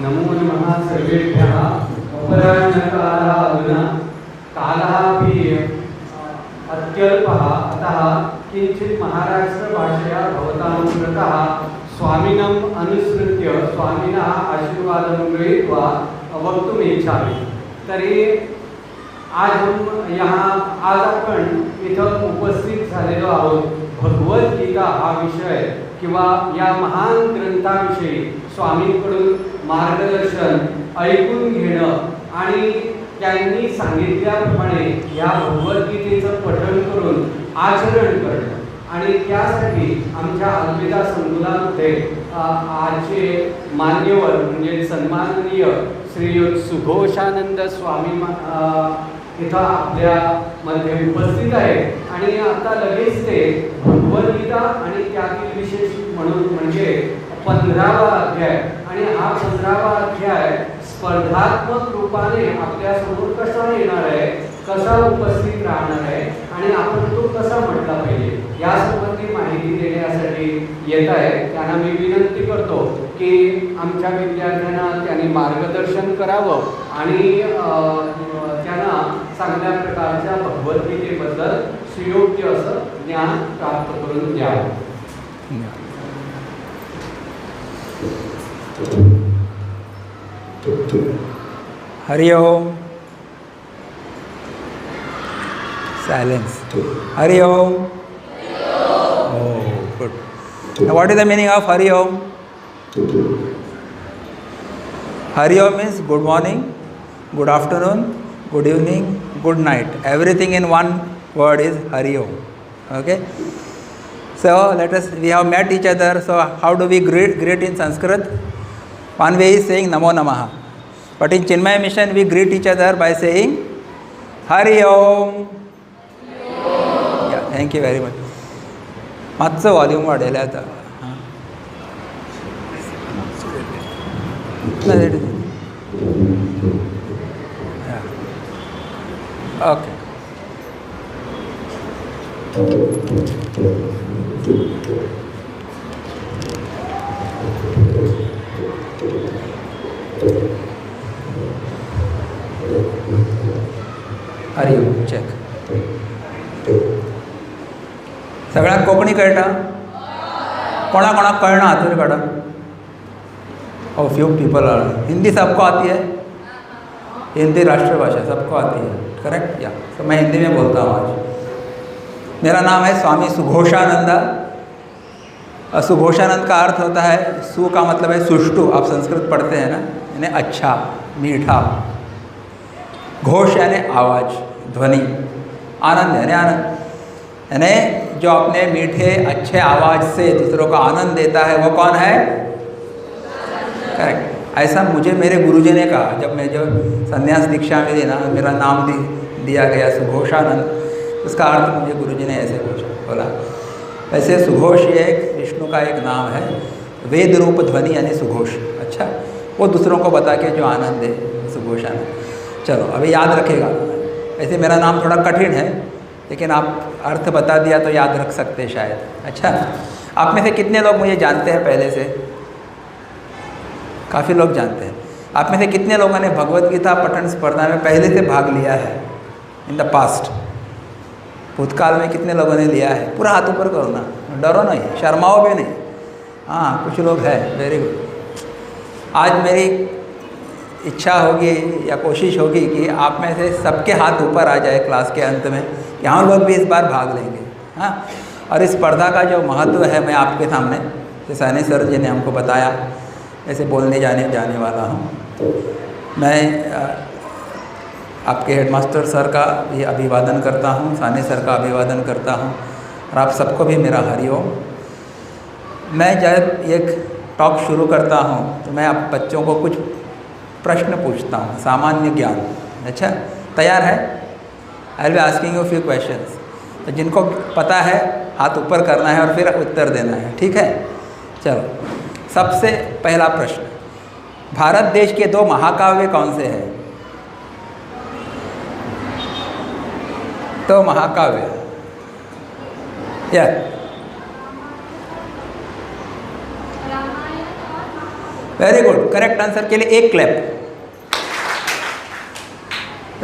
नमो नमः सर्वेभ्यः। अपराह्नकालः अधुना कालः अपि अत्यल्पः, अतः किञ्चित् महाराष्ट्रभाषया भवतां पुरतः स्वामिनम् अनुसृत्य स्वामिनः आशीर्वादं गृहीत्वा वक्तुम् इच्छामि। तर्हि आज आपण इथं उपस्थित झालेलो आहोत भगवद्गीता हा विषय किंवा या महान ग्रंथाविषयी स्वामींकडून मार्गदर्शन ऐकून घेणं आणि त्यांनी सांगितल्याप्रमाणे या भगवद्गीतेचं पठण करून आचरण करणं आणि त्यासाठी आमच्या अद्वैता संकुलामध्ये आजचे मान्यवर म्हणजे सन्माननीय श्रीयुत सुघोषानंद स्वामी इथं आपल्यामध्ये उपस्थित आहे आणि आता लगेच ते भगवद्गीता आणि त्यातील विशेष म्हणजे 15वा अध्याय आणि हा 15वा अध्याय स्पर्धात्मक रूपाने आपल्यासमोर कसा येणार आहे, कसा उपस्थित राहणार आहे आणि आपण तो कसा म्हटला पाहिजे यासंबंधी माहिती देण्यासाठी येत आहे. त्यांना मी विनंती करतो की आमच्या विद्यार्थ्यांना त्यांनी मार्गदर्शन करावं आणि त्यांना चांगल्या प्रकारच्या भगवद्गीतेबद्दल सुयोग्य असं ज्ञान प्राप्त करून द्यावं. हरि ओम. Silence. Hari Om. Oh, good. Now, what is the meaning of Hari Om? Hari Om means good morning, good afternoon, good evening, good night. Everything in one word is Hari Om. Okay? So, we have met each other. So, how do we greet in Sanskrit? One way is saying Namo Namaha. But in Chinmaya Mission, we greet each other by saying Hari Om. Thank you very much. मातसो volume वाढेल आता. Okay. Hari ओम. Check. सगळ्यांक कोंकणी कळटा? कोणा कोणाक कळना हातून काढा. ओ फ्यू पीपल आर. हिंदी सबको आती है? हिंदी राष्ट्रभाषा सबको आती है, करेक्ट? या तो मैं हिंदी में बोलता हूँ आज. मेरा नाम है स्वामी सुघोषानंदा. सुघोषानंद का अर्थ होता है, सु का मतलब है सुष्टु. आप संस्कृत पढ़ते हैं ना, यानी अच्छा, मीठा. घोष यानी आवाज़, ध्वनि. आनंद यानी आनंद, यानी जो अपने मीठे अच्छे आवाज़ से दूसरों को आनंद देता है वो कौन है? करेक्ट. ऐसा मुझे मेरे गुरुजी ने कहा जब मैं जो संन्यास दीक्षा में देना, मेरा नाम दिया गया सुघोषानंद. उसका अर्थ मुझे गुरुजी ने ऐसे बोला. वैसे सुघोष ये एक विष्णु का एक नाम है, वेद रूप ध्वनि यानी सुघोष. अच्छा, वो दूसरों को बता के जो आनंद दे, सुघोषानंद. चलो अभी याद रखेगा. वैसे मेरा नाम थोड़ा कठिन है, लेकिन आप अर्थ बता दिया तो याद रख सकते शायद. अच्छा, आप में से कितने लोग मुझे जानते हैं पहले से? काफ़ी लोग जानते हैं. आप में से कितने लोगों ने भगवद गीता पठन स्पर्धा में पहले से भाग लिया है इन द पास्ट? भूतकाल में कितने लोगों ने लिया है? पूरा हाथ ऊपर करो ना, डरो नहीं, शर्माओ भी नहीं. हाँ, कुछ लोग हैं. Very good. आज मेरी इच्छा होगी या कोशिश होगी कि आप में से सबके हाथ ऊपर आ जाए क्लास के अंत में. यहाँ लोग भी इस बार भाग लेंगे. हाँ, और इस स्पर्धा का जो महत्व है मैं आपके सामने, जैसे सैनी सर जी ने हमको बताया, ऐसे बोलने जाने वाला हूँ. मैं आपके हेडमास्टर सर का भी अभिवादन करता हूँ, सानी सर का अभिवादन करता हूँ, और आप सबको भी मेरा हरिओम. मैं जब एक टॉक शुरू करता हूँ तो मैं आप बच्चों को कुछ प्रश्न पूछता हूँ, सामान्य ज्ञान. अच्छा, तैयार है? I will be asking you few questions. तो जिनको पता है हाथ ऊपर करना है और फिर उत्तर देना है. ठीक है? चलो, सबसे पहला प्रश्न, भारत देश के 2 महाकाव्य कौन से हैं? 2 महाकाव्य. या वेरी गुड, करेक्ट आंसर के लिए एक क्लैप।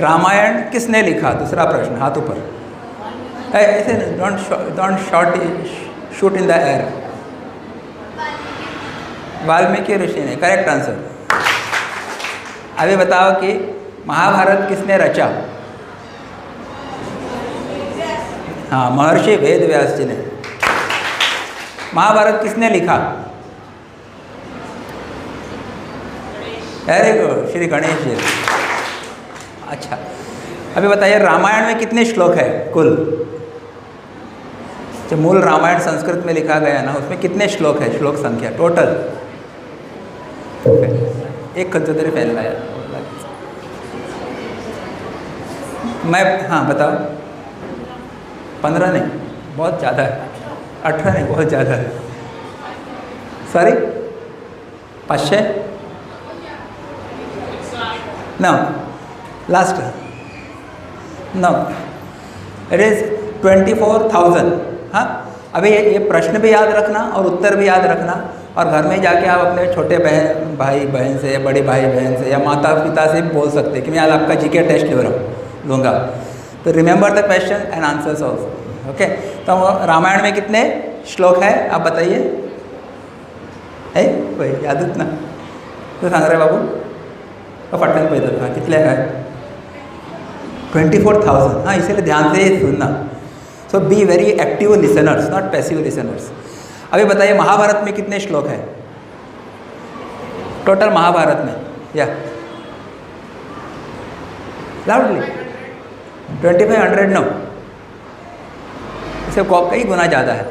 रामायण किसने लिखा? दूसरा प्रश्न, हाथ ऊपर। ऐसे don't shoot in the air. Valmiki ऋषि ने, करेक्ट आंसर। अभी बताओ कि महाभारत किसने रचा? हाँ, महर्षि वेद व्यास जी ने। महाभारत किसने लिखा? Very good, Shri Ganesh ji. अच्छा, अभी बताइए रामायण में कितने श्लोक है कुल? जो मूल रामायण संस्कृत में लिखा गया ना, उसमें कितने श्लोक है? श्लोक संख्या टोटल। एक कंचोदरी फैल लाया मैं। हाँ बताओ। 15 नहीं, बहुत ज़्यादा है। 18 नहीं, बहुत ज़्यादा है। Sorry, 500 no, last no, it is 24,000। हाँ, अभी ये प्रश्न भी याद रखना और उत्तर भी याद रखना, और घर में जाके आप अपने छोटे भाई बहन से या बड़े भाई बहन से या माता पिता से भी बोल सकते हैं कि मैं आज आपका जीके टेस्ट लूँगा। तो remember the question and answers also. Okay, तो रामायण में कितने श्लोक है आप बताइए? है कोई याद ना? तो सांग रहे बाबू पटकन पैदल। हाँ, कितने हैं? 24,000। हाँ, इसीलिए ध्यान से सुनना। So be very active listeners, not passive listeners. अभी बताइए महाभारत में कितने श्लोक है टोटल? महाभारत में या लाउडली 2500? नो, इससे कई गुना ज़्यादा है।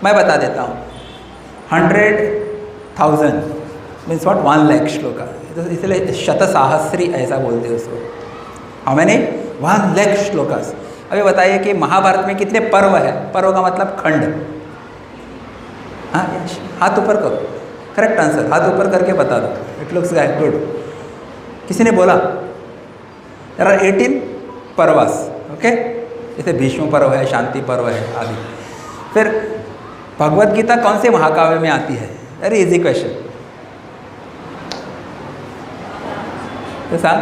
मैं बता देता हूँ, 100,000 मीन्स व्हाट? 1 लाख श्लोक। तो इसलिए शतसाहस्री ऐसा बोलते हैं उसको। How many? 1 लाख श्लोकास। अभी बताइए कि महाभारत में कितने पर्व है? पर्व का मतलब खंड। हाँ, हाथ ऊपर करो, करेक्ट आंसर। हाथ ऊपर करके बता दो। It looks good. किसी ने बोला देयर आर 18 पर्वस। ओके, जैसे भीष्म पर्व है, शांति पर्व है आदि। फिर भगवत गीता कौन से महाकाव्य में आती है? Very easy question. तो साहब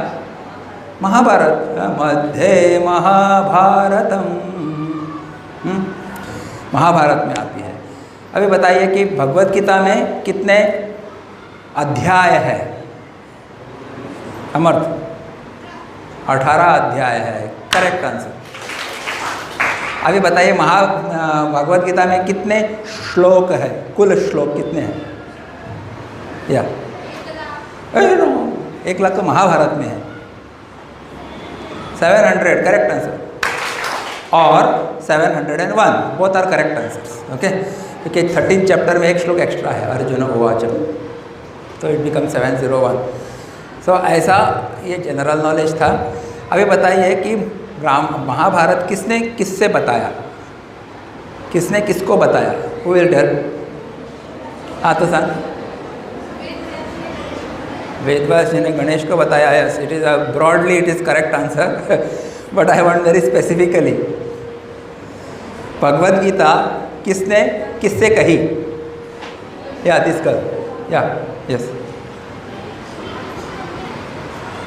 महाभारत, मध्ये महाभारतम, महाभारत में आती है। अभी बताइए कि भगवत गीता में कितने अध्याय है? समर्थ? 18 अध्याय है, करेक्ट आंसर। अभी बताइए भगवत गीता में कितने श्लोक है? कुल श्लोक कितने हैं? या 1 लाख तो महाभारत में है। 700, करेक्ट आंसर। और 701, both are correct answers. Okay, क्योंकि 13 चैप्टर में एक श्लोक एक्स्ट्रा है, अर्जुन उवाच, तो इट बिकम 701। सो ऐसा ये जनरल नॉलेज था। अभी बताइए कि महाभारत किसने किससे बताया? किसने किसको बताया? Who will tell? हाँ तो सर, वेदव्यास जी ने गणेश को बताया। Yes, it is broadly it is correct answer, but I want very specifically. Bhagavad Gita किसने किससे कही? या डिस्कस या यस,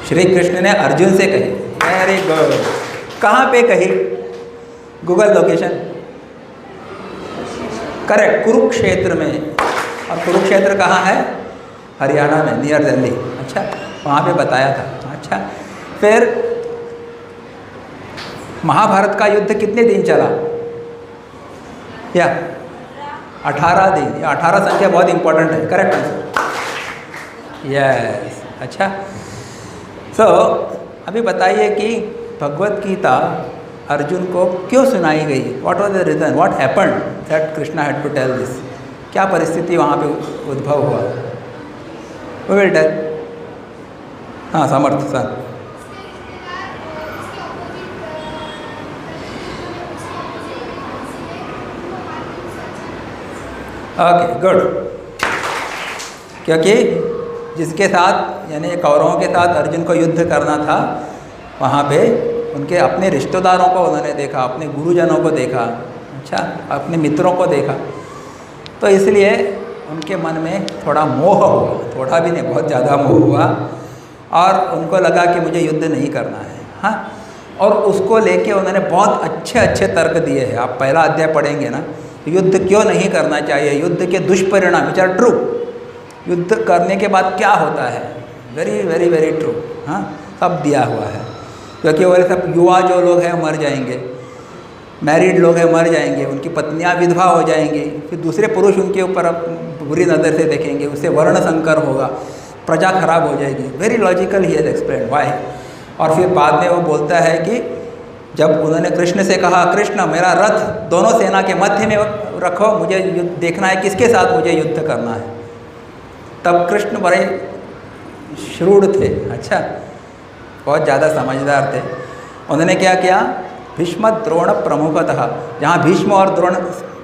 श्री कृष्ण ने अर्जुन से कही। Very good. कहाँ पे कही? Google location. करेक्ट, कुरुक्षेत्र में। और कुरुक्षेत्र कहाँ है? हरियाणा में, नियर दिल्ली। अच्छा, वहाँ पे बताया था। अच्छा, फिर महाभारत का युद्ध कितने दिन चला? या 18 दिन। 18 संख्या बहुत इंपॉर्टेंट है, करेक्ट आंसर। यस, अच्छा। सो अभी बताइए कि भगवत गीता अर्जुन को क्यों सुनाई गई? What was the reason? What happened that Krishna had to tell this? क्या परिस्थिति वहाँ पे उद्भव हुआ? Who will tell? हाँ, समर्थ सर। Okay, good. क्योंकि जिसके साथ यानी कौरवों के साथ अर्जुन को युद्ध करना था, वहाँ पे उनके अपने रिश्तेदारों को उन्होंने देखा, अपने गुरुजनों को देखा, अच्छा, अपने मित्रों को देखा। तो इसलिए उनके मन में थोड़ा मोह हुआ, थोड़ा भी नहीं बहुत ज़्यादा मोह हुआ, और उनको लगा कि मुझे युद्ध नहीं करना है। हाँ, और उसको लेके उन्होंने बहुत अच्छे अच्छे तर्क दिए हैं। आप पहला अध्याय पढ़ेंगे ना, युद्ध क्यों नहीं करना चाहिए, युद्ध के दुष्परिणाम, विच आर ट्रू, युद्ध करने के बाद क्या होता है, वेरी वेरी वेरी ट्रू। हाँ, सब दिया हुआ है, क्योंकि वो सब युवा जो लोग हैं मर जाएंगे, मैरिड लोग हैं मर जाएंगे, उनकी पत्नियां विधवा हो जाएंगी, फिर दूसरे पुरुष उनके ऊपर बुरी नज़र से देखेंगे, उससे वर्ण संकर होगा, प्रजा खराब हो जाएगी। Very logical he has explained why. और फिर बाद में वो बोलता है कि जब उन्होंने कृष्ण से कहा, कृष्ण मेरा रथ दोनों सेना के मध्य में रखो, मुझे देखना है किसके साथ मुझे युद्ध करना है, तब कृष्ण बड़े श्रूढ़ थे, अच्छा बहुत ज़्यादा समझदार थे। उन्होंने क्या किया, भीष्म द्रोण प्रमुखतः, जहाँ भीष्म और द्रोण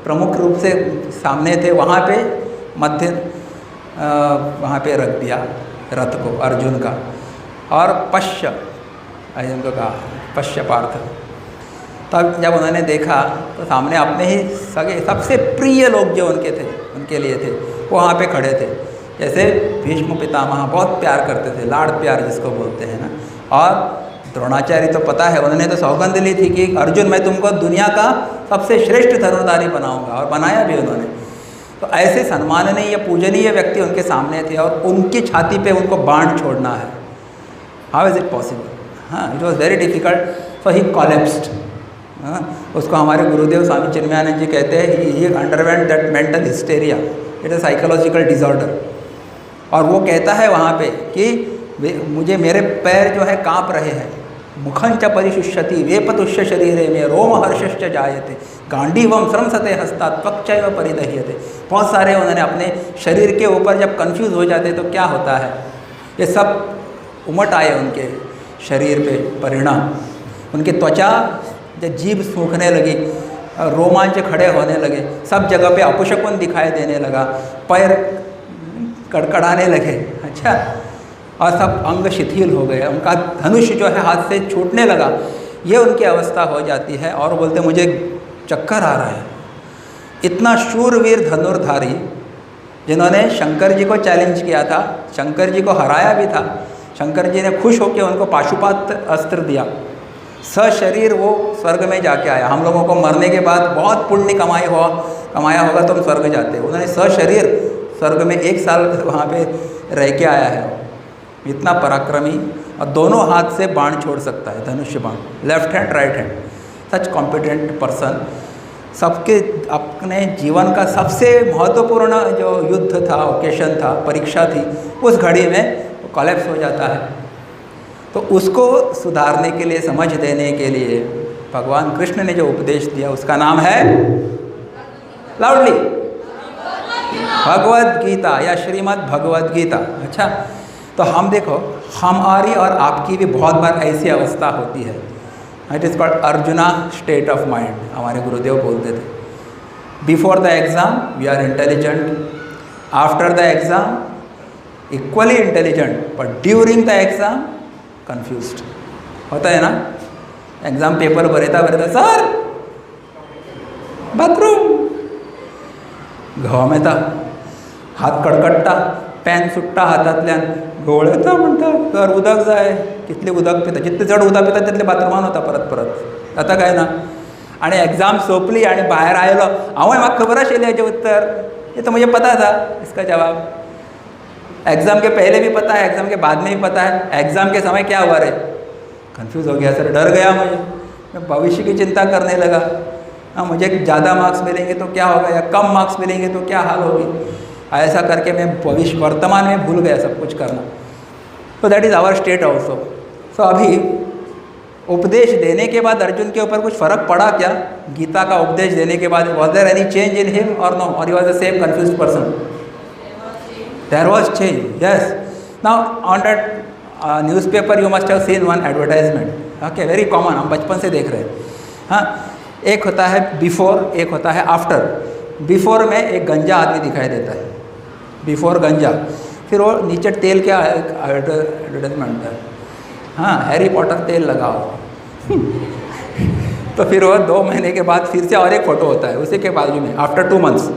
प्रमुख रूप से सामने थे वहाँ पे मध्य वहाँ पे रख दिया रथ को अर्जुन का, और पश्य अर्जुन को कहा पश्य पार्थ। तब जब उन्होंने देखा तो सामने अपने ही सगे सबसे प्रिय लोग जो उनके थे, उनके लिए थे, वो वहाँ पे खड़े थे। जैसे भीष्म पितामह बहुत प्यार करते थे, लाड़ प्यार जिसको बोलते हैं ना, और द्रोणाचार्य तो पता है, उन्होंने तो सौगंध ली थी कि अर्जुन मैं तुमको दुनिया का सबसे श्रेष्ठ धनुर्धारी बनाऊंगा, और बनाया भी उन्होंने। तो ऐसे सम्माननीय या पूजनीय व्यक्ति उनके सामने थे, और उनकी छाती पे उनको बाण छोड़ना है। How is it possible? हाँ, it was very difficult, so he collapsed. हाँ, उसको हमारे गुरुदेव स्वामी चिन्मयानंद जी कहते हैं he underwent that mental hysteria, it is psychological disorder. और वो कहता है वहाँ पे कि मुझे मेरे पैर जो है काँप रहे हैं, मुखं च परिशुष्यति वेपतुष्य शरीरे में रोम हर्षश्च जायते गांडीवम श्रमसते हस्ता त्वक्चैव परिदह्यते। बहुत सारे उन्होंने अपने शरीर के ऊपर जब कंफ्यूज हो जाते तो क्या होता है, ये सब उमट आए उनके शरीर पे परिणाम। उनकी त्वचा जब जीभ सूखने लगी, रोमांच खड़े होने लगे, सब जगह पे अपशकुन दिखाई देने लगा, पैर कड़कड़ाने लगे, अच्छा, और सब अंग शिथिल हो गए, उनका धनुष जो है हाथ से छूटने लगा। ये उनकी अवस्था हो जाती है, और बोलते मुझे चक्कर आ रहा है। इतना शूरवीर धनुर्धारी जिन्होंने शंकर जी को चैलेंज किया था, शंकर जी को हराया भी था, शंकर जी ने खुश होकर उनको पाशुपात अस्त्र दिया, सशरीर वो स्वर्ग में जाके आया। हम लोगों को मरने के बाद बहुत पुण्य कमाया होगा तो हम स्वर्ग जाते, उन्होंने सशरीर स्वर्ग में 1 साल वहाँ पे रह के आया है। इतना पराक्रमी, और दोनों हाथ से बाण छोड़ सकता है, धनुष्य बाण, लेफ्ट हैंड राइट हैंड, सच कॉम्पिटेंट पर्सन। सबके अपने जीवन का सबसे महत्वपूर्ण जो युद्ध था, ओकेशन था, परीक्षा थी, उस घड़ी में कॉलेप्स हो जाता है। तो उसको सुधारने के लिए, समझ देने के लिए भगवान कृष्ण ने जो उपदेश दिया उसका नाम है लाउडली भगवद गीता या श्रीमद् भगवद गीता। अच्छा, तो हम देखो, हमारी और आपकी भी बहुत बार ऐसी अवस्था होती है, it is called Arjuna state of mind, हमारे गुरुदेव बोलते थे। Before the exam we are intelligent, after the exam equally intelligent, but during the exam confused होता है ना। एग्ज़ाम पेपर बरेता सर बाथरूम घाम येता, हात कडकडटा, पॅन सुट्टा हातांतल्यान, घोळ येता म्हणटा सर उदक जाय, कितले उदक पिता, जितले चड उदक पिता तितले बाथरुमान वता परत परत, आता काय ना। आणि एग्ज़ाम सोंपली आणि बाहेर आयलो, हांवूय म्हाका खबर आशिल्लें हेजें उत्तर, ये तो मुझे पता था इसका जवाब। एग्ज़ाम के पहले भी पता है, एग्ज़ाम के बाद में भी पता है, एग्ज़ाम के समय क्या हुआ रे, कंफ्यूज हो गया सर, डर गया मैं भविष्य की चिंता करने लगा। हाँ, मुझे ज़्यादा मार्क्स मिलेंगे तो क्या होगा, या कम मार्क्स मिलेंगे तो क्या हाल होगी, ऐसा करके मैं भविष्य वर्तमान में भूल गया सब कुछ करना। तो that is our state also. So अभी उपदेश देने के बाद अर्जुन के ऊपर कुछ फ़र्क पड़ा क्या? गीता का उपदेश देने के बाद was there any change in him or no, or he was the same confuse person? There was change, yes. Now on that newspaper you must have seen one advertisement, okay, very common, हम बचपन से देख रहे हैं। हाँ, एक होता है बिफोर, एक होता है आफ्टर। बिफोर में एक गंजा आदमी दिखाई देता है, बिफोर गंजा, फिर वो नीचे तेल के एडवर्टाइजमेंट है, हाँ, हैरी पॉटर तेल लगाओ तो फिर वो 2 महीने के बाद फिर से और एक फ़ोटो होता है उसी के बाजू में, आफ्टर 2 मंथ्स।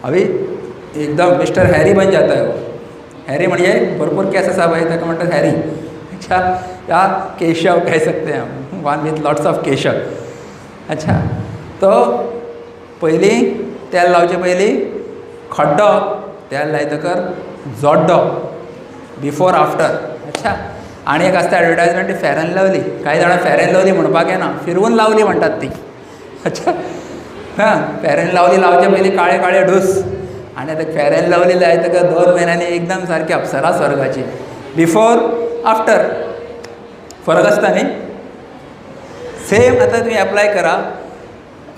अभी एकदम मिस्टर हॅरी बन जाता है वो. हॅरी म्हणजे भरपूर केस असा बाई ताका म्हणतात हॅरी. अच्छा, या केशव कह सकते हैं हम, one with lots of Keshav. अच्छा, तो पयलीं तेल लावचे पयलीं खड्डो, तेल लायतकर जोड्डो, बिफोर आफ्टर. अच्छा, आनी एक आसता एडवर्टायजमेंट फेर अँड लवली. कांय जाणां फेर अँड लवली म्हणपाक येना, फिरवून लावली म्हणटात ती. अच्छा, हां, फेर अँड लवली लावचे पयलीं काळे काळे ढूस, आनी आतां फेर अँड लवली लायतकर 2 म्हयन्यांनी एकदम सारकी अप्सरा स्वर्गाची. बिफोर आफ्टर फरक आसता न्ही. सेम आतां तुमी एप्लाय करा.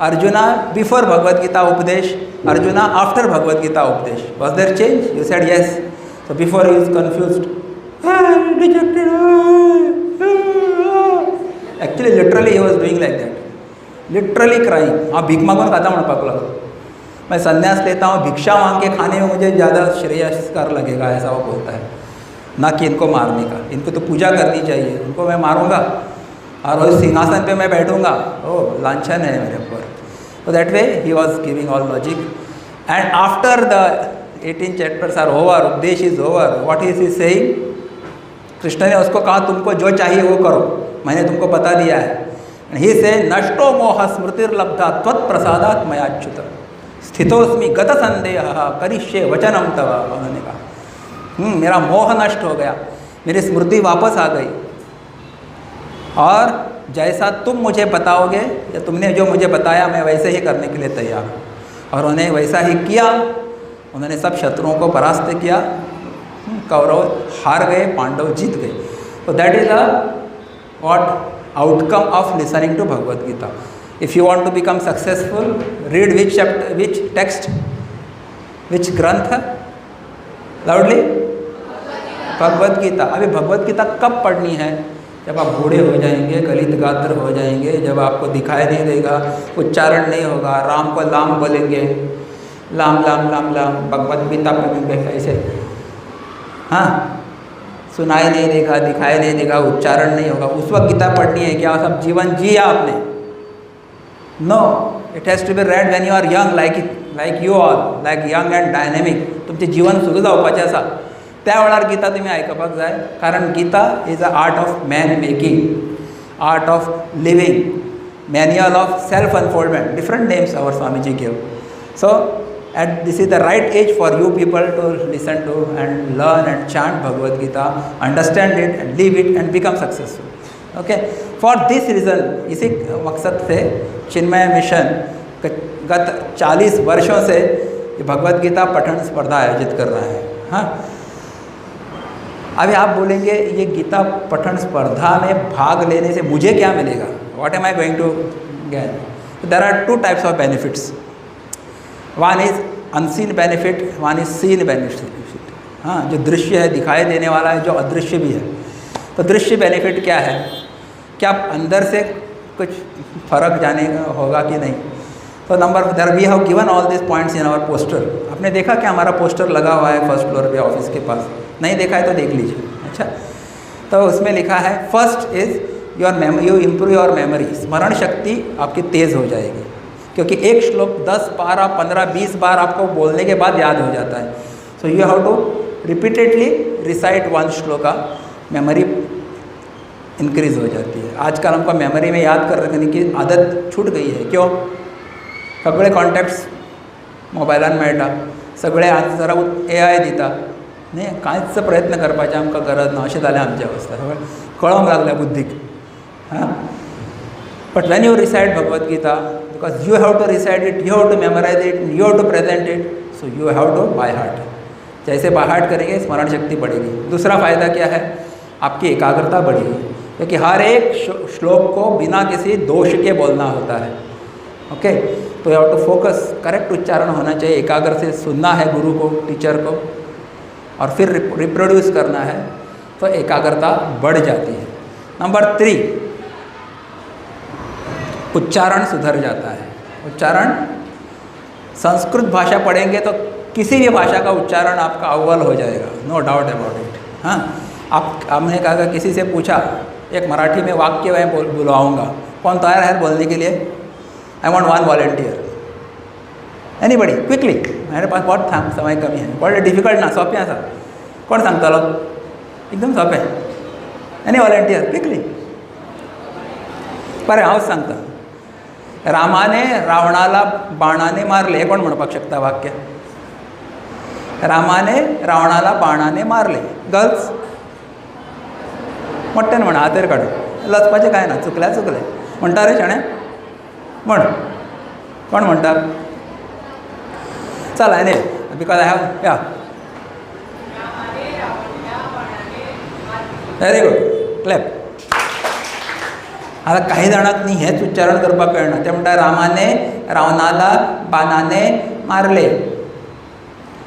अर्जुना बिफोर भगवद गीता उपदेश, अर्जुना आफ्टर भगवद गीता उपदेश. Was there change? You said yes. So before he is confused, rejected. Actually literally he was doing like that, literally crying. हांव भीक मागून खाता म्हणपाक लागलो. मैं संन्यास लेता हूँ, भिक्षा मांग के खाने में मुझे ज़्यादा श्रेयस्कर लगेगा, ऐसा वो बोलता है, ना कि इनको मारने का. इनको तो पूजा करनी चाहिए, उनको मैं मारूंगा और उस सिंहासन पे मैं बैठूंगा. ओह, लांछन है मेरे ऊपर. तो that way he was giving all logic. And after the 18 chapters are over, उपदेश is over, what is he saying? Krishna ने उसको कहा तुमको जो चाहिए वो करो, मैंने तुमको बता दिया है. एंड ही से नष्टो मोह स्मृतिर्लब्धा त्वत्प्रसादात् मयाच्युत स्थितोस्मि गत संदेह करिष्ये वचनम तव. उन्होंने कहा मेरा मोह नष्ट हो गया, मेरी स्मृति वापस आ गई, और जैसा तुम मुझे बताओगे या तुमने जो मुझे बताया मैं वैसे ही करने के लिए तैयार हूँ. और उन्हें वैसा ही किया. उन्होंने सब शत्रुओं को परास्त किया. कौरव हार गए, पांडव जीत गए. तो that is the what outcome of listening to Bhagavad Gita. If you want to become successful, read which chapter, which text, which ग्रंथ? लाउडली, भगवद गीता. अभी भगवद गीता कब पढ़नी है? जब आप बूढ़े हो जाएंगे, गलित गात्र हो जाएंगे, जब आपको दिखाई नहीं देगा, उच्चारण नहीं होगा, राम को लाम बोलेंगे, लाम लाम लाम लाम, भगवद गीता पढ़ेंगे कैसे? हाँ, सुनाई नहीं देगा, दिखाई नहीं देगा, उच्चारण नहीं होगा, उस वक्त गीता पढ़नी है क्या? सब जीवन जिया आपने? No, it has to be read when you are young, like you all, like young and dynamic. तुमचें जीवन सुरू जावपाचें आसा, त्या वेळार गीता तुमी आयकपाक जाय. कारण Gita is a art of man making, art of living, manual of self unfoldment. Different names our Swamiji give. So and this is the right age for you people to listen to and learn and chant Bhagavad Gita, understand it and live it and become successful. Okay, for this reason, इसी मकसद से चिन्मय mission गत 40 वर्षों से ये भगवद गीता पठन स्पर्धा आयोजित कर रहा है. हाँ, अभी आप बोलेंगे ये गीता पठन स्पर्धा में भाग लेने से मुझे क्या मिलेगा? What am I going to get? There are 2 types of benefits. One is unseen benefit, one is scene benefit. हाँ, जो दृश्य है, दिखाई देने वाला है, जो अदृश्य भी है. तो दृश्य बेनिफिट क्या है? क्या आप अंदर से कुछ फर्क जाने होगा कि नहीं? तो number there we have given all this points in our poster. आपने देखा क्या हमारा पोस्टर लगा हुआ है फर्स्ट फ्लोर पे ऑफिस के पास? नहीं देखा है तो देख लीजिए. अच्छा, तो उसमें लिखा है first is you improve your memory. स्मरण शक्ति आपकी तेज़ हो जाएगी, क्योंकि एक श्लोक 10, 12, 15, 20 बार आपको बोलने के बाद याद हो जाता है. So you have to repeatedly recite one shloka. Memory increase हो जाती है. आजकल हमको मेमोरी में याद कर रखने की आदत छूट गई है. क्यों? सगळे कॉन्टॅक्ट्स मोबायलान मेळटा, सगळे आज जरा AI दिता न्ही, कांयच प्रयत्न करपाचें आमकां गरज ना अशें जालें आमची अवस्था. सगळें कळोंक लागल्या बुद्धीक. हां, but when you recite Bhagavad Gita, because you have to recite it, you have to memorize it, you have to present it, so you have to by heart. जैसे by heart करेंगे स्मरण शक्ति बढ़ेगी. दूसरा फ़ायदा क्या है? आपकी एकाग्रता बढ़ेगी, क्योंकि हर एक श्लोक को बिना किसी दोष के बोलना होता है. ओके, तो you have to focus, correct उच्चारण होना चाहिए, एकाग्र से सुनना है गुरु को, टीचर को, और फिर रिप्रोड्यूस करना है, तो एकाग्रता बढ़ जाती है. नंबर 3, उच्चारण सुधर जाता है. उच्चारण, संस्कृत भाषा पढ़ेंगे तो किसी भी भाषा का उच्चारण आपका अव्वल हो जाएगा, नो डाउट अबाउट इट. हाँ, हमने कहा, किसी से पूछा, एक मराठी में वाक्य मैं बुलवाऊँगा, कौन तैयार है बोलने के लिए? I want one volunteer. Anybody quickly, मेरे पास बहुत समय कमी है, बहुत डिफिकल्ट ना, सोंपें आसा, कोण सांगतलो? एकदम सोंपें. Any volunteer quickly. बरें, हांव सांगता. रामाने रावणाला बाणाने मारले, हे कोण म्हणपाक शकता वाक्य? रामाने रावणाला बाणाने मारले. गर्ल्स मोठ्यान म्हणा, हातेर काडून. लचपाचें कांय ना, चुकल्या चुकलें. म्हणटा रे शाणे? म्हण. कोण म्हणटा? चला एनी बिकॉज आय हॅव या व्हेरी गुड, क्लॅप. आता काही जाणांक न्ही हेच उच्चारण करपाक कळना. ते म्हणटा रामाने रावणाला बाणाने मारले.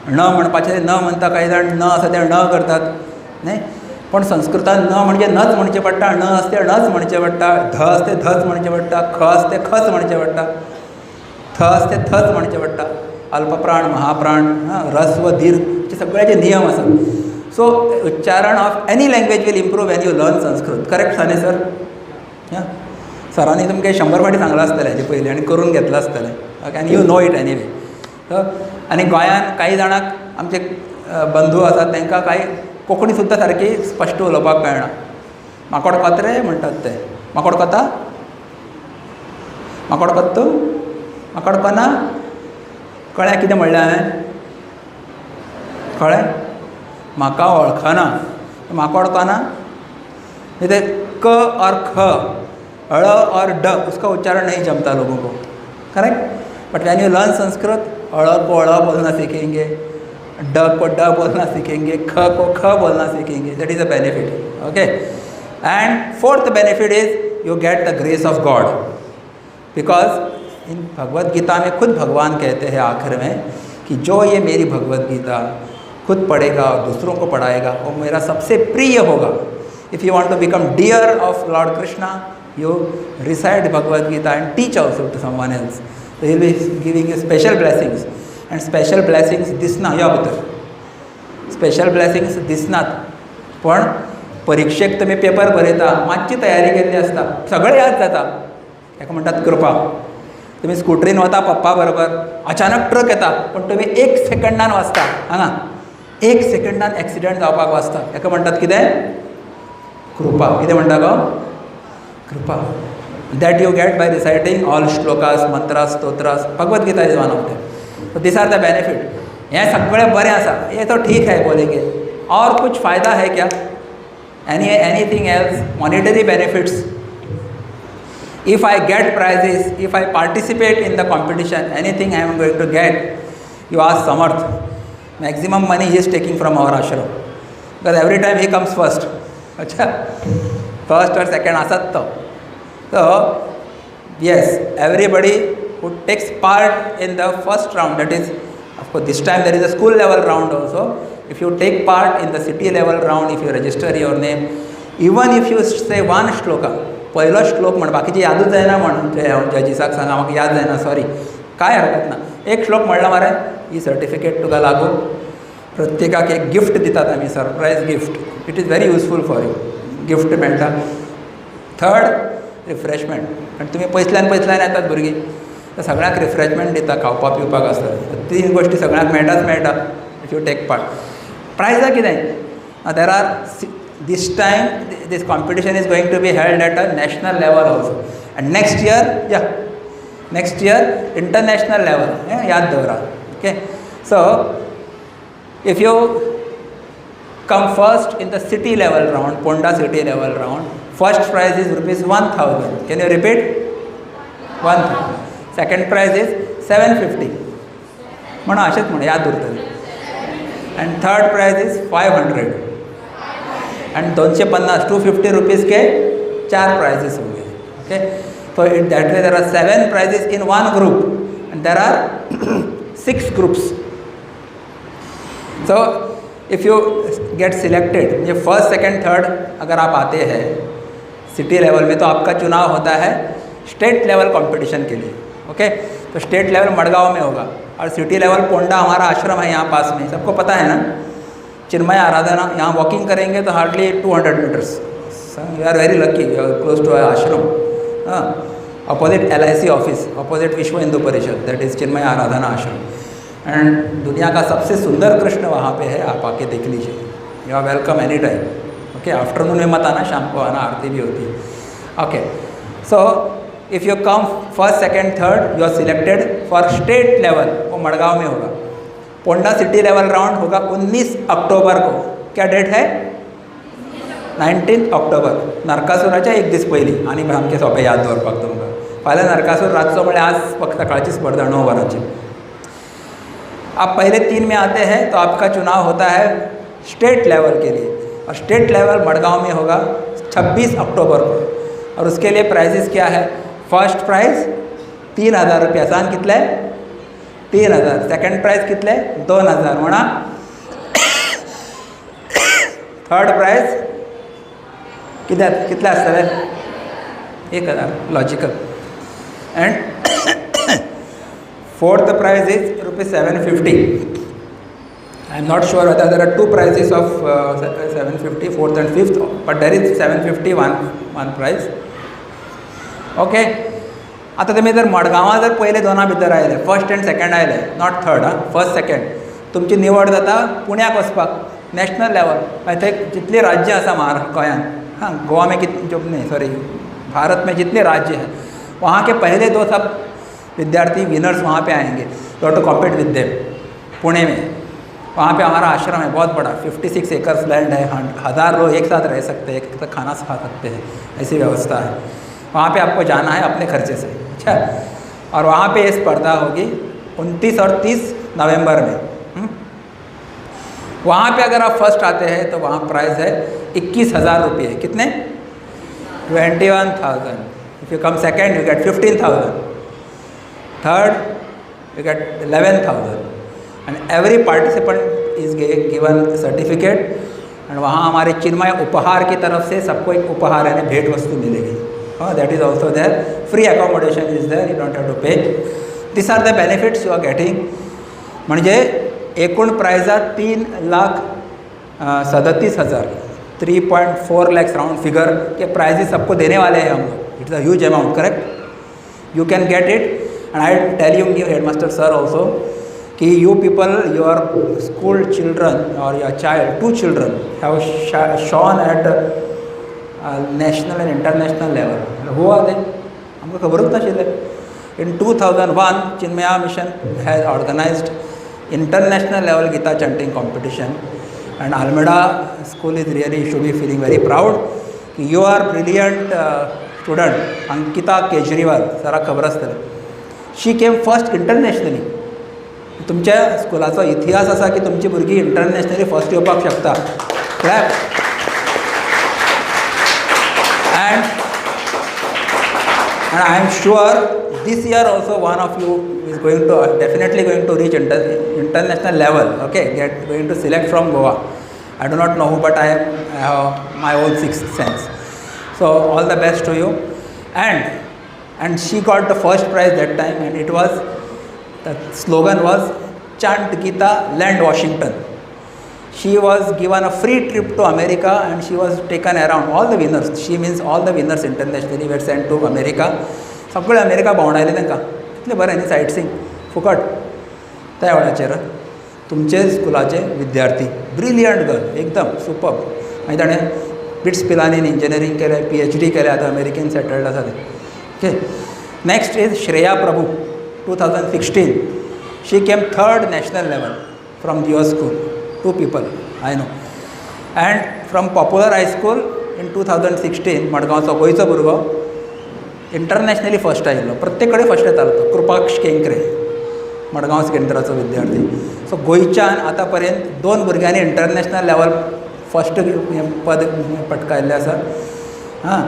न म्हणपाचें न म्हणटा, काही जाण न आसा ते न करतात न्ही. पण संस्कृतान न म्हणजे नच म्हणचें पडटा, ण असते णच म्हणचें पडटा, ध असते धच म्हणचें पडटा, ख असते खच म्हणचें पडटा, थ असते थच म्हणचें पडटा. अल्पप्राण, महाप्राण, ऱ्हस्व, दीर्घ सगळ्याचे नियम आसात. सो उच्चारण of any language will improve when you learn Sanskrit. Correct Sane sir? सरांनी तुमकां 100 फावटी सांगलां आसतलें हेजे पयलीं आनी करून घेतलां आसतलें. ओके, आनी यू नो इट एनीवे. आनी गोंयांत काही जाणांक आमचे बंधू आसात, तांकां कांय कोंकणी सुद्दां सारकी स्पश्ट उलोवपाक कळना. माकोड कोत्रे म्हणटात ते. माकोड कोता? माकोड कोत्त तूं? माकोड कोना? कळ्ळें कितें म्हणलें हांवें? कळ्ळें? म्हाका वळखना. माकोड कोना? ते क और ख, ळ और ड, उसका उच्चारण नहीं जमता लोगों को. Correct? But when you learn Sanskrit, ळ को ळ बोलना सीखेंगे, ड को ड बोलना सीखेंगे, ख को ख बोलना सीखेंगे. That is a benefit. Okay. And fourth benefit is you get the grace of God. Because in Bhagavad Gita में खुद भगवान कहते हैं आखिर में कि जो ये मेरी भगवत गीता खुद पढ़ेगा और दूसरों को पढ़ाएगा वो मेरा सबसे प्रिय होगा. If you want to become dear of lord Krishna, you recite Bhagavad Gita and teach also to someone else. So he will be giving you special blessings. And special blessings दिसना या भितर. स्पेशल ब्लेसिंग्स दिसनात. पण परीक्षेक तुमी paper बरयता, मातशी तयारी केल्ली आसता, सगळें याद जाता. हेका म्हणटात कृपा. तुमी स्कुटरीन वता पप्पा बरोबर, अचानक ट्रक येता, पण तुमी 1 सेकंडान वाचता. हांगा 1 सेकंडान एक्सिडेंट जावपाक वाचता. हेका म्हणटात कितें? कृपा. कितें म्हणटा गो? कृपा. That you get by reciting all shlokas, mantras, stotras. Bhagavad Gita is one of them. So these are the benefit. ये सगळे बरें आसा, ये तो ठीक है बोलेंगे. और कुछ फ़ायदा है क्या? Anything else? Monetary benefits. If I get prizes, if I participate in the competition, anything I am going to get. You ask Samarth. Maximum money he is taking from our ashram. Because every time he comes first. अच्छा, first or second asat to. So yes, everybody who takes part in the first round, that is, of course this time there is a school level round also. If you take part in the city level round, if you register your name, even if you say one shloka, पहिलो श्लोक म्हण, बाकीचे यादूच जायना म्हण, जजीसाक सांगा म्हाका याद जायना, sorry, काय हरकत ना. एक श्लोक म्हणला मरे, ही सर्टिफिकेट तुका लागू. प्रत्येकाक एक गिफ्ट दितात आमी, surprise gift. It is very useful for you. Gift मेळटा. Third, refreshment. आनी तुमी पयसल्यान येतात भुरगीं, तर सगळ्यांक रिफ्रेशमेंट दिता, खावपा पिवपाक आसता. 3 गोश्टी सगळ्यांक मेळटा इफ यू टेक पार्ट. प्रायजां कितें? There are this time this competition is going to be held at a national level also, and next year international level. याद दवरा. Okay, so if you come first in the city level round, Ponda city level round, first prize is ₹1,000. Can you repeat? 1,000. Second prize is 750. म्हणून अशेंच म्हण, याद उरतलें. And third prize is 500. And 250, 250 rupees के 4 prizes होंगे. Okay, so in that way there are 7 prizes in one group, and there are 6 groups. So if you get selected, ये first second third अगर आप आते हैं सिटी लेवल में, तो आपका चुनाव होता है स्टेट लेवल कंपटीशन के लिए. ओके, तो स्टेट लेवल मडगांव में होगा, और सिटी लेवल पोंडा हमारा आश्रम है यहाँ पास में, सबको पता है ना. चिन्मय आराधना, यहाँ वॉकिंग करेंगे तो hardly 200 metres. You are very lucky, you are close to ashram. हाँ, opposite LIC ऑफिस, opposite विश्व हिंदू परिषद, दैट इज़ चिन्मय आराधना आश्रम। एंड दुनिया का सबसे सुंदर कृष्ण वहाँ पे है, आप आके देख लीजिए। You are welcome any time. Okay, afternoon में मत आना, शाम को आना, आरती भी होती है। Okay, so if you come first second third, you are selected for state level, वो मडगांव में होगा। पोंडा सिटी लेवल राउंड होगा 19 अक्टोबर को। क्या डेट है? 19 ऑक्टोबर। नरकासुराच्या एक दीस पयलीं, आनी आमचे सोंपें याद दवरपाक तुमकां। फाल्यां नरकासूर रातचो म्हळ्यार आज फक्त सकाळची स्पर्धा 9 वरांची। आप पहले 3 में आते हैं तो आपका चुनाव होता है स्टेट लेवल के लिए, और स्टेट लेवल मडगांव में होगा 26 अक्टूबर को। और उसके लिए प्राइजेस क्या है? फर्स्ट प्राइज़ 3000 रुपया, सांग कितले? 3000। सेकंड प्राइज कितले? 2000 म्हणा। थर्ड प्राइज कितले आसतले? 1000, logical. And fourth prize is ₹750। I am not sure whether there are 2 prizes of 750, fourth and fifth, but there is 750 one prize. Okay, आता तुमी जर मडगांवां जर पयले 2 भितर आयले, फर्स्ट एंड सेकंड आयले, नॉट थर्ड, फर्स्ट सेकंड, तुमची निवड जाता पुण्याक वचपाक, नॅशनल लेवल। थंय जितली राज्य आसा गोंयांत, हाँ, गोवा में भारत में जितने राज्य हैं, वहाँ के पहले 2 सब विद्यार्थी विनर्स वहाँ पे आएंगे, तो to compete with them. Pune में वहाँ पे हमारा आश्रम है बहुत बड़ा, 56 एकर्स लैंड है, 1000 लोग एक साथ रह सकते हैं, एक साथ खाना खा सकते हैं, ऐसी व्यवस्था है। वहाँ पे आपको जाना है अपने खर्चे से। अच्छा, और वहाँ पे ये स्पर्धा होगी 29 और 30 नवंबर में। वहाँ पे अगर आप फर्स्ट आते हैं तो वहाँ प्राइस है 21,000 रुपये। कितने? 21,000। If you come second you get 15,000, third you get 11,000, and every participant is given certificate. And वहाँ हमारे चिन्मय उपहार की तरफ से सबको एक उपहार यानी भेंट वस्तु मिलेगी। That is also there. Free accommodation is there, you don't have to pay. This are the benefits you are getting. म्हणजे एकूण प्राइजात 3,37,000, 3.4 lakhs राउंड फिगर के प्राइजेस सबको देने वाले हैं हम लोग। It's a huge amount, correct? You can get it, and I tell you headmaster sir also कि you people, your school children or your child, 2 children have shown at national and international level. Who are they? हमको खबरच नाशिल्लें। In 2001, Chinmaya Mission has organized international level Gita chanting competition, and Almeda school is really should be feeling very proud कि you are brilliant student Ankita Kejriwal, सराक खबर आसतलें। She came first internationally. तुमच्या स्कुलाचो इतिहास आसा की तुमची भुरगीं इंटरनॅशनली फर्स्ट येवपाक शकता। Clap. And I am sure this year also one of you is definitely going to reach international level. Okay, going to select from Goa. I do not know who, but I have my own sixth sense. So all the best to you. And she got the first prize that time, and it was, the slogan was Chant Gita, Land Washington. She was given a free trip to America, and she was taken around. All the winners, she means all the winners internationally were sent to America. सगळे America भोंवडायले तांकां। कितले बरें न्ही, सायट सींग फुकट। त्या वेळाचेर तुमचे स्कुलाचे विद्यार्थी, ब्रिलियंट गर्ल, एकदम सुपर्ब। मागीर ताणें बिट्स पिलानीन इंजिनियरींग केलें, PhD केलें, आतां अमेरिकेन सेटल्ड आसा तें। Okay, next is Shreya Prabhu, 2016. She came third national level from your school. 2 people I know. And from Popular High School in 2016, मडगांवचो गोंयचो भुरगो इंटरनॅशनली फर्स्ट आयिल्लो। प्रत्येक कडेन फर्स्ट येतालो तो। कृपाक्ष केंकरे, मडगांव केंद्राचो विद्यार्थी। सो गोंयच्यान आतां पर्यंत 2 भुरग्यांनी इंटरनॅशनल लेवल फर्स्ट पद पटकायल्लें आसा। हां,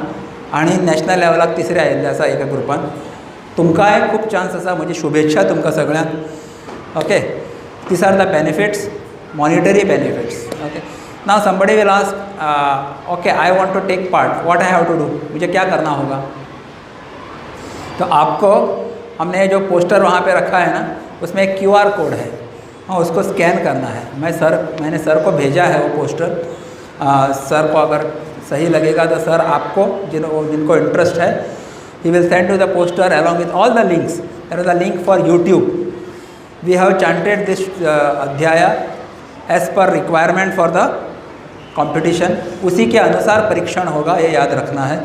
आनी नॅशनल लेवलाक 3रे आयिल्ले आसा एका ग्रुपान। तुमकांय खूब चान्स आसा, म्हजी शुभेच्छा तुमकां सगळ्यांक। Okay, these are the benefits, monetary benefits. Okay, now somebody will ask, okay I want to take part, what I have to do, मुझे क्या करना होगा? तो आपको हमने जो पोस्टर वहाँ पे रखा है ना, उसमें एक QR कोड है, हाँ, उसको स्कैन करना है। मैंने सर को भेजा है वो पोस्टर। सर को अगर सही लगेगा तो सर आपको जिनको इंटरेस्ट है He will send you the poster along with all the links. There is a link for YouTube. We have chanted this adhyaya as per requirement for the competition. उसी के अनुसार परीक्षण होगा, ये याद रखना है.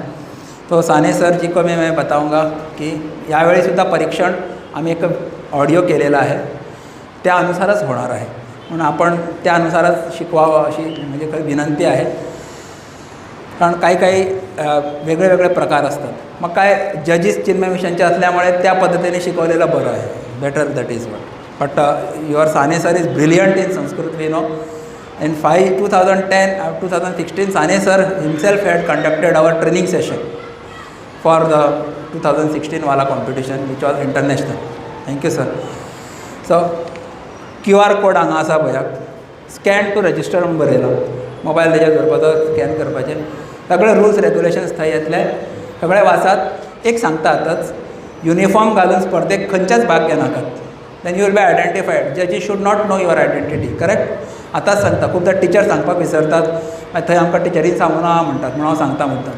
तो साने सर जी को मैं बताऊंगा की यावेळी सुद्धा परीक्षण आम्ही एक ऑडिओ केलेला आहे, त्या अनुसारच होणार आहे. म्हणून आपण त्या अनुसारच शिकवावं अशी म्हणजे काही विनंती आहे. कारण काही वेगळे वेगळे प्रकार असतात. मग काय जजेस चिन्मय मिशनचे असल्यामुळे त्या पद्धतीने शिकवलेलं बरं आहे. Better that is what. But your Sane sir is brilliant in Sanskrit. We know in 2016 Sane sir himself had conducted our training session for the 2016 wala competition which was international. Thank you sir. So QR code हांगा आसा पळयाक, scan to register म्हणून बरयला. Mobile तेजेर धरपाचो, scan करपाचें. सगळे rules regulations थंय येतले, सगळे वाचात. एक सांगतातच, युनिफॉर्म घालून स्पर्धेक खंयच्याच भाग घेनाकात. Then you will be identified. जजीस should not know your identity. Correct. आतांच सांगता, खूबदां टिचर सांगपाक विसरतात. थंय आमकां टिचरीन सांगूं ना म्हणटात, म्हणून हांव सांगता म्हणटात.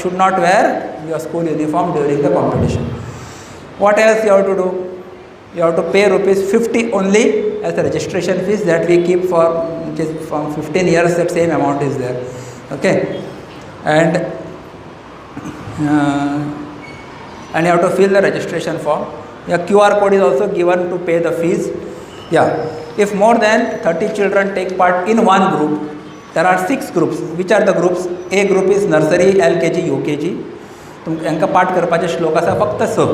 Should not wear your school uniform during the competition. What else you have to do? You have to pay ₹50 only as the registration fees that we keep for, which is from 15 years, that same amount is there. Okay, and you have to fill the registration form. Your QR code is also given to pay the fees. Yeah, if more than 30 children take part in one group, there are 6 groups. Which are the groups? A group is nursery, LKG, UKG. तुमकां पाठ करपाचे श्लोक आसा फक्त 6.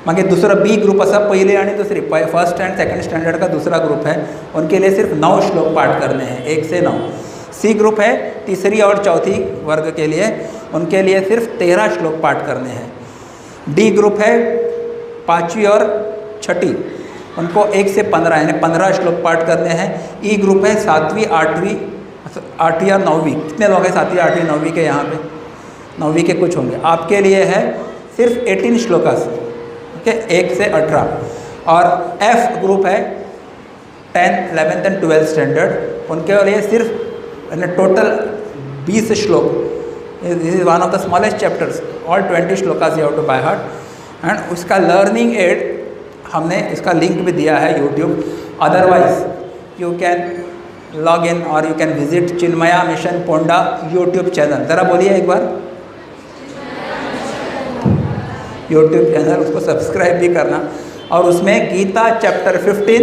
मागे दूसरा B group असा, पहले आणि दूसरी, फर्स्ट एंड सेकंड स्टैंडर्ड का दूसरा ग्रुप है, उनके लिए सिर्फ 9 श्लोक पाठ करने हैं, 1 से 9. सी ग्रुप है तीसरी और चौथी वर्ग के लिए, उनके लिए सिर्फ 13 श्लोक पाठ करने हैं. डी ग्रुप है 5वीं और 6ठी, उनको 1 से 15 यानी 15 श्लोक पाठ करने हैं. ई ग्रुप है 7वीं 8वीं और 9वीं. कितने लोग हैं 7वीं 8वीं 9वीं के? यहाँ पे 9वीं के कुछ होंगे. आपके लिए है सिर्फ 18 श्लोकास, 1 से 18. और एफ ग्रुप है 10th 11th and 12th standard, उनके लिए सिर्फ टोटल 20 श्लोक. This is one of the smallest chapters. All 20 श्लोकास you have to by heart. And उसका लर्निंग एड हमने इसका लिंक भी दिया है YouTube. Otherwise you can log in और you can visit Chinmaya Mission Ponda YouTube channel. ज़रा बोलिए एक बार. यूट्यूब चैनल, उसको सब्सक्राइब भी करना. और उसमें गीता चैप्टर 15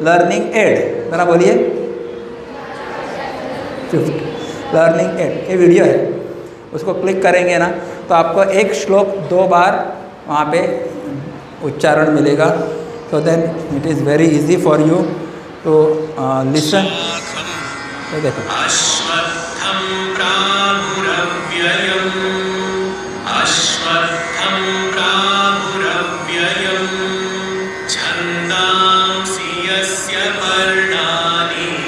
लर्निंग एड, ज़रा बोलिए. 15 लर्निंग एड ये वीडियो है, उसको क्लिक करेंगे ना तो आपको एक श्लोक 2 बार वहाँ पे उच्चारण मिलेगा. So then it is very easy for you to listen. देखो,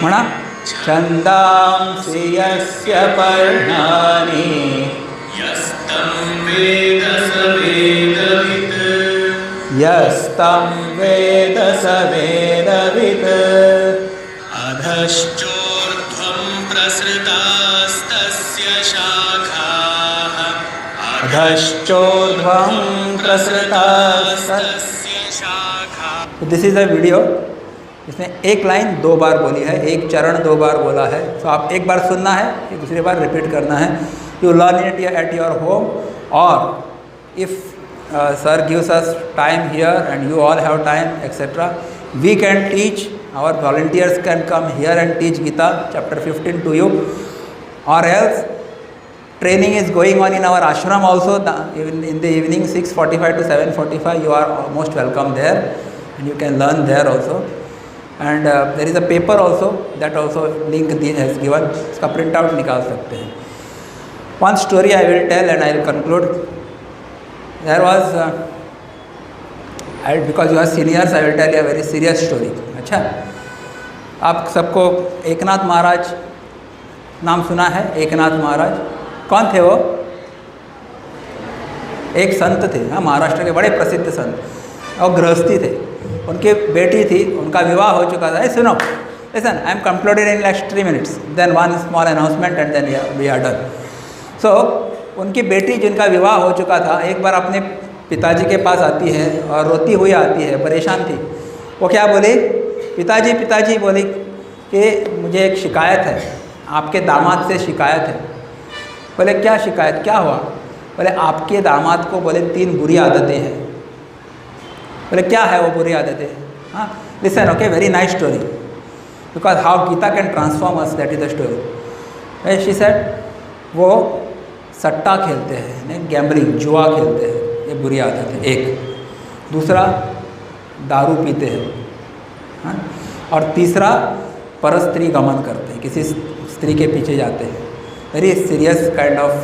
म्हणा. छंदांसि यस्य पर्णानि यस्तं वेद स वेदवित्. अधश्चोर्ध्वं प्रसृतास्तस्य शाखाः. This is a video. इसने एक लाइन 2 बार बोली है, एक चरण 2 बार बोला है. तो आप एक बार सुनना है, फिर दूसरी बार रिपीट करना है. You learn it at your home, और if sir gives us time here and you all have time etcetera, we can teach. Our volunteers can come here and teach Gita chapter 15 to you. और else training is going on in our ashram also. In the evening 6:45 to 7:45 you are most welcome there, and you can learn there also. And there is a paper also, that also link has given, इसका print out निकाल सकते हैं. One story I will tell and I will conclude. There was because you are seniors, I will tell you a very serious story. अच्छा, आप सबको एकनाथ महाराज नाम सुना है? एकनाथ महाराज कौन थे? वो एक संत थे, हाँ, महाराष्ट्र के बड़े प्रसिद्ध संत, और गृहस्थी थे. उनकी बेटी थी, उनका विवाह हो चुका था. सुनो, listen, I am concluded in next 3 minutes, then one small announcement and then we are done. So उनकी बेटी जिनका विवाह हो चुका था एक बार अपने पिताजी के पास आती है और रोती हुई आती है, परेशान थी। वो क्या बोली, पिताजी पिताजी बोली कि मुझे एक शिकायत है, आपके दामाद से शिकायत है। बोले क्या शिकायत, क्या हुआ? बोले आपके दामाद को बोले 3 बुरी आदतें हैं। बोले क्या है वो बुरी आदतें? हाँ, listen, okay, very nice story, because how Gita can transform us, that is the story. She said वो सट्टा खेलते हैं, गैम्बलिंग, जुआ खेलते हैं, ये बुरी आदत है एक। दूसरा दारू पीते हैं, हाँ? और तीसरा परस्त्री गमन करते हैं, किसी स्त्री के पीछे जाते हैं। Very serious kind of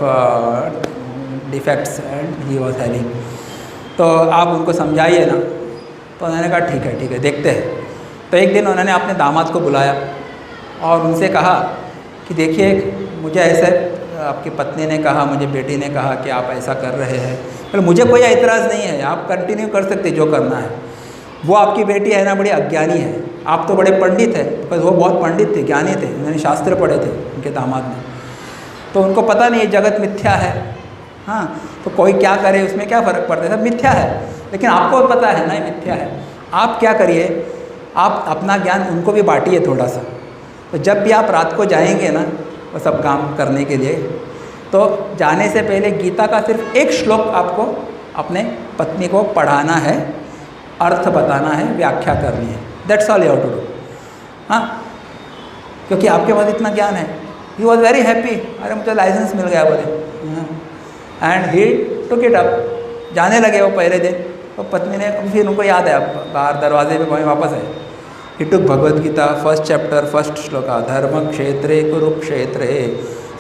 defects and he was having. तो आप उनको समझाइए ना। तो उन्होंने कहा ठीक है ठीक है, देखते हैं। तो एक दिन उन्होंने अपने दामाद को बुलाया और उनसे कहा कि देखिए मुझे ऐसे आपकी पत्नी ने कहा, मुझे बेटी ने कहा कि आप ऐसा कर रहे हैं। पर मुझे कोई एतराज़ नहीं है, आप कंटिन्यू कर सकते जो करना है। वो आपकी बेटी है ना, बड़ी अज्ञानी है, आप तो बड़े पंडित हैं, बिकॉज वो बहुत पंडित थे, ज्ञानी थे, उन्होंने शास्त्र पढ़े थे उनके दामाद ने। तो उनको पता नहीं है जगत मिथ्या है, हाँ, तो कोई क्या करे उसमें क्या फ़र्क पड़ता है, सब मिथ्या है। लेकिन आपको पता है ना ये मिथ्या है। आप क्या करिए, आप अपना ज्ञान उनको भी बांटिए थोड़ा सा। तो जब भी आप रात को जाएंगे ना वो सब काम करने के लिए, तो जाने से पहले गीता का सिर्फ एक श्लोक आपको अपने पत्नी को पढ़ाना है, अर्थ बताना है, व्याख्या करनी है। That's all you have to do. हाँ, क्योंकि आपके पास इतना ज्ञान है। ही वॉज वेरी हैप्पी, अरे मुझे लाइसेंस मिल गया बोले, and he took it up. जाने लगे वो पहले दिन, तो पत्नी ने, फिर उनको याद है, बाहर दरवाजे पे वापस आए। He took Bhagavad Gita, first chapter, first shloka, धर्म क्षेत्रे कुरुक्षेत्रे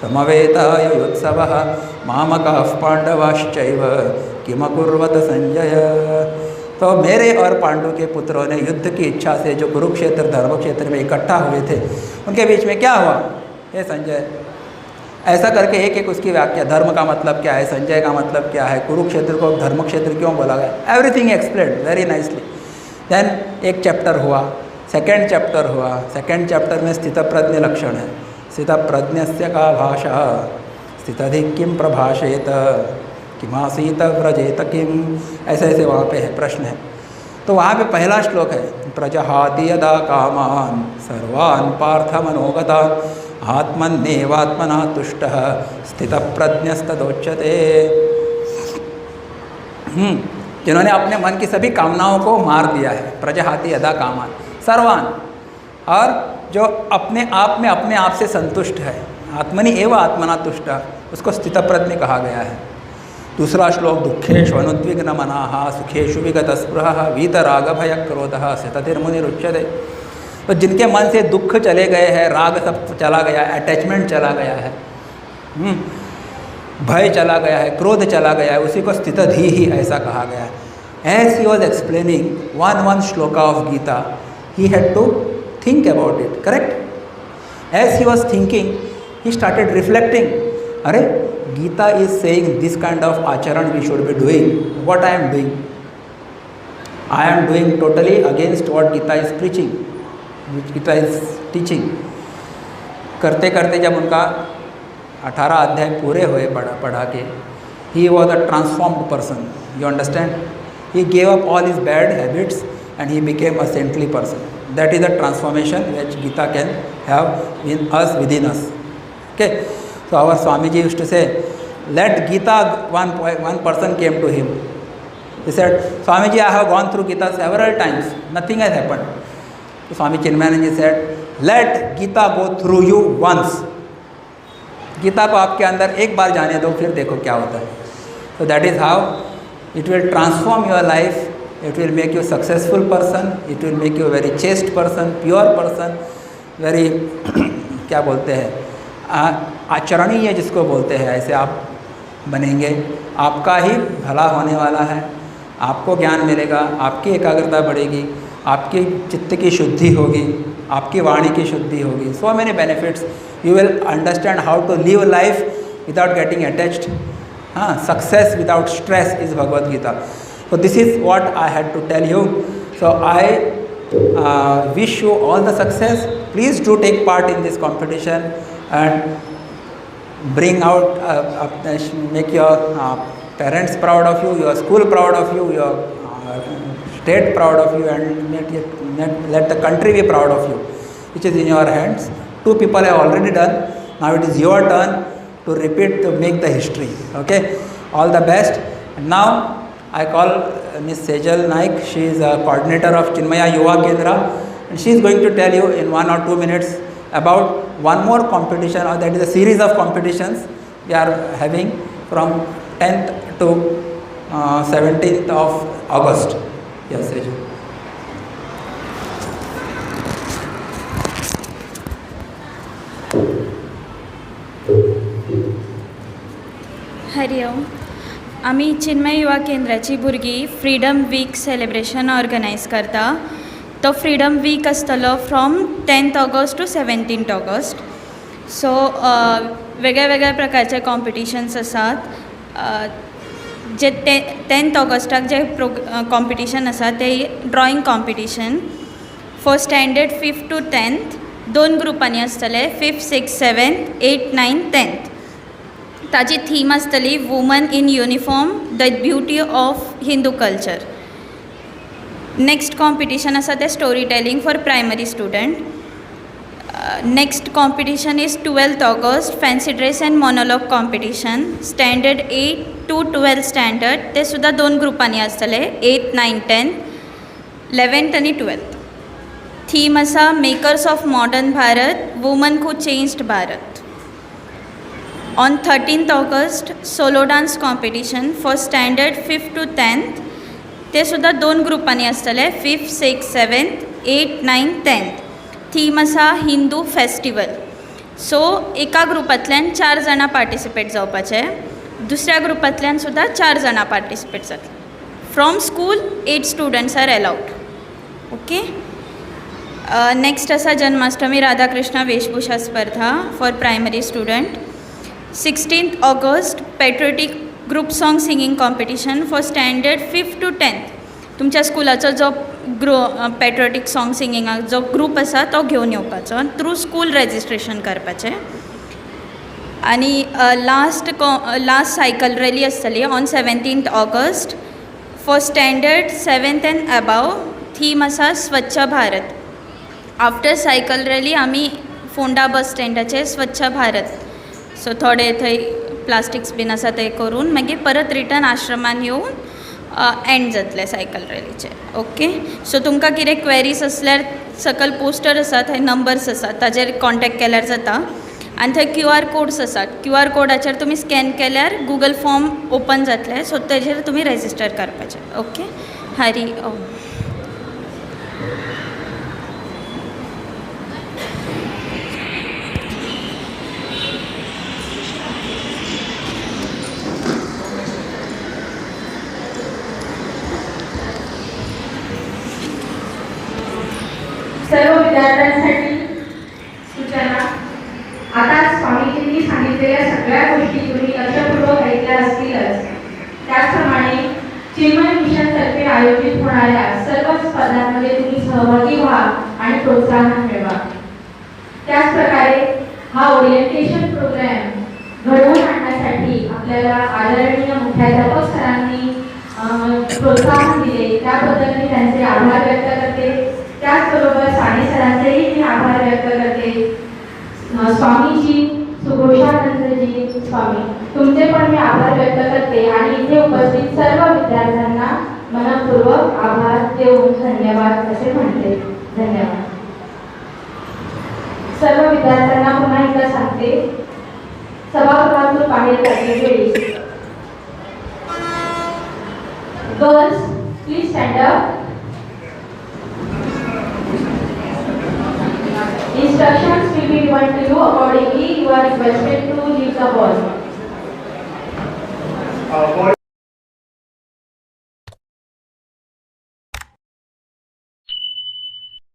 समवेतायुत्सवः मामकाः पांडवाश्चैव किमकुर्वत संजय। तो मेरे और पांडु के पुत्रों ने युद्ध की इच्छा से जो कुरुक्षेत्र धर्म क्षेत्र में इकट्ठा हुए थे, उनके बीच में क्या हुआ? हे संजय, ऐसा करके एक एक उसकी व्याख्या, धर्म का मतलब क्या है, संजय का मतलब क्या है, कुरुक्षेत्र को धर्म क्षेत्र क्यों बोला गया, everything explained very nicely. Then एक चैप्टर हुआ, सेकेंड चैप्टर हुआ। सेकेंड चैप्टर में स्थितप्रज्ञ लक्षण है। स्थितप्रज्ञस्य का भाषा स्थितधि किम प्रभाषेत किमासीत व्रजेत किम, ऐसे ऐसे वहाँ पे है, प्रश्न है। तो वहाँ पे पहला श्लोक है, प्रजहाति यदा कामान सर्वान् पार्थ मनोगतान् आत्मन्नेवात्मना तुष्टः स्थितप्रज्ञस्तदोच्यते। जिन्होंने अपने मन की सभी कामनाओं को मार दिया है, प्रजहाति यदा कामान सर्वान्, और जो अपने आप से संतुष्ट है, आत्मनि एव आत्मना तुष्ट, उसको स्थितप्रज्ञ कहा गया है। दूसरा श्लोक, दुखेषु अनुद्विग्न मनाः सुखेषु विगत स्पृहः वीतराग भय क्रोधः स्थिततिर्मुनिरुच्यते। तो जिनके मन से दुख चले गए हैं, राग सब चला गया, अटैचमेंट चला गया है, भय चला गया है, क्रोध चला गया है, उसी को स्थितधि ही ऐसा कहा गया है। As he was explaining one shloka of Gita, he had to think about it, correct? As he was thinking, he started reflecting, अरे Gita is saying this kind of acharan we should be doing. What I am doing? I am doing totally against what Gita is preaching, which Gita is teaching. करते करते जब उनका 18 अध्याय पूरे हुए पढ़ा के, he was a transformed person. You understand? He gave up all his bad habits and he became a saintly person. That is the transformation which Gita can have in us, within us. Okay? So our Swamiji used to say, let Gita, one person came to him. He said, Swamiji, I have gone through Gita several times. Nothing has happened. So Swami Chinmayanand said, let Gita go through you once. Gita को आपके अंदर एक बार जाने दो, फिर देखो क्या होता है. So that is how it will transform your life. It will make you a successful person. It will make you a very chaste person, pure person, very क्या बोलते हैं, आचरणीय जिसको बोलते हैं, ऐसे आप बनेंगे. आपका ही भला होने वाला है, आपको ज्ञान मिलेगा, आपकी एकाग्रता बढ़ेगी, आपकी चित्त की शुद्धि होगी, आपकी वाणी की शुद्धि होगी. So many benefits. You will understand how to live life without getting attached. हाँ, success without stress is Bhagavad Gita. So this is what I had to tell you. So I wish you all the success. Please do take part in this competition and bring out, make your parents proud of you, your school proud of you, your state proud of you, and let the country be proud of you, which is in your hands. 2 people have already done. Now it is your turn to repeat, to make the history. Okay, all the best. And now I call Ms. Sejal Naik. She is a coordinator of Chinmaya Yuva Kendra, and she is going to tell you in 1 or 2 minutes about one more competition, or that is a series of competitions we are having from 10th to 17th of August. Yes, Sejal. Hari Om. आमी चिन्मय युवा केंद्राची भुरगीं freedom week celebration organise करता. तो freedom week आसतलो from 10th August to 17th August. So वेगळ्या वेगळ्या प्रकारचे कॉम्पिटिशन्स आसात. जे 10th ऑगस्टाक जे कॉम्पिटिशन आसा ते drawing competition for standard 5th to 10th. 2 ग्रुपांनी आसतले, 5th, 6th, 7th, 8th, 9th, 10th. ताजी थीम आसतली woman in uniform, the beauty of Hindu culture. Next competition आसा ते story telling for primary student. Next competition is 12th August, fancy dress and monologue competition, standard 8th to 12th standard. ते सुद्दां 2 ग्रुपांनी आसतले, 8th, 9th, 10th, 11th आनी 12th. Theme आसा makers of modern Bharat, woman who changed Bharat. On 13th August solo dance competition for standard 5th to 10th. ते सुद्दां 2 ग्रुपांनी आसतले, 5th, 6th, 7th, 8th, 9th, 10th. Theme आसा Hindu festival. सो एका ग्रुपांतल्यान 4 जाणां participate जावपाचे, दुसऱ्या ग्रुपांतल्यान सुद्दां 4 जाणां पार्टिसिपेट जातले. From school 8 students are allowed. Okay. Next आसा जन्माष्टमी राधाकृष्ण वेशभूषा स्पर्धा for primary student. 16th August patriotic group song singing competition for standard 5th to 10th. तुमच्या स्कुलाचो जो पेट्रियोटीक सॉंग सिंगिंगाक जो ग्रूप आसा तो घेवन येवपाचो, थ्रू स्कूल रजिस्ट्रेशन करपाचें. आनी लास्ट सायकल रॅली आसतली on 17th August for standard 7th and above. Theme आसा स्वच्छ भारत. आफ्टर सायकल रॅली आमी फोंडा बस स्टँडाचेर स्वच्छ भारत. सो थोडे थंय प्लास्टिक्स बीन आसा ते करून मागीर परत रिटर्न आश्रमान येवन एंड जातले सायकल रॅलीचे. ओके. सो तुमकां कितें क्वेरीज असल्यार सकयल पोस्टर आसा, थंय नंबर्स आसात, ताजेर कॉन्टॅक्ट केल्यार जाता. आनी थंय QR कोड्स आसात. QR कोडाचेर तुमी स्कॅन केल्यार गुगल फॉर्म ओपन जातले. सो तेजेर तुमी रजिस्टर करपाचें. ओके. हरी ओम. सर्व विद्यार्थ्यांसाठी सूचना. आता स्वामीजींनी सांगितलेल्या सगळ्या गोष्टी तुम्ही लक्षपूर्वक ऐकल्या असतीलच. त्याचप्रमाणे चिन्मय मिशनतर्फे आयोजित होणाऱ्या सर्व स्पर्धांमध्ये तुम्ही सहभागी व्हा आणि प्रोत्साहन मिळवा. त्याचप्रकारे हा ओरिएंटेशन प्रोग्राम घडवून आणण्यासाठी आपल्याला आदरणीय मुख्याध्यापक सरांनी प्रोत्साहन दिले, त्याबद्दल मी त्यांचे आभार व्यक्त करते. त्याचबरोबर साने सरांचेही मी आभार व्यक्त करते. स्वामीजी, सुघोषानंदजी स्वामी, तुमचे पण मी आभार व्यक्त करते आणि इथे उपस्थित सर्व विद्यार्थ्यांना मनपूर्वक आभार देऊन धन्यवाद असे म्हणते. धन्यवाद. सर्व विद्यार्थ्यांना पुन्हा एकदा सांगते, सभागृहातून बाहेर पडण्यावेळी girls please stand up. Instructions will be given to you accordingly. You are requested to leave the hall.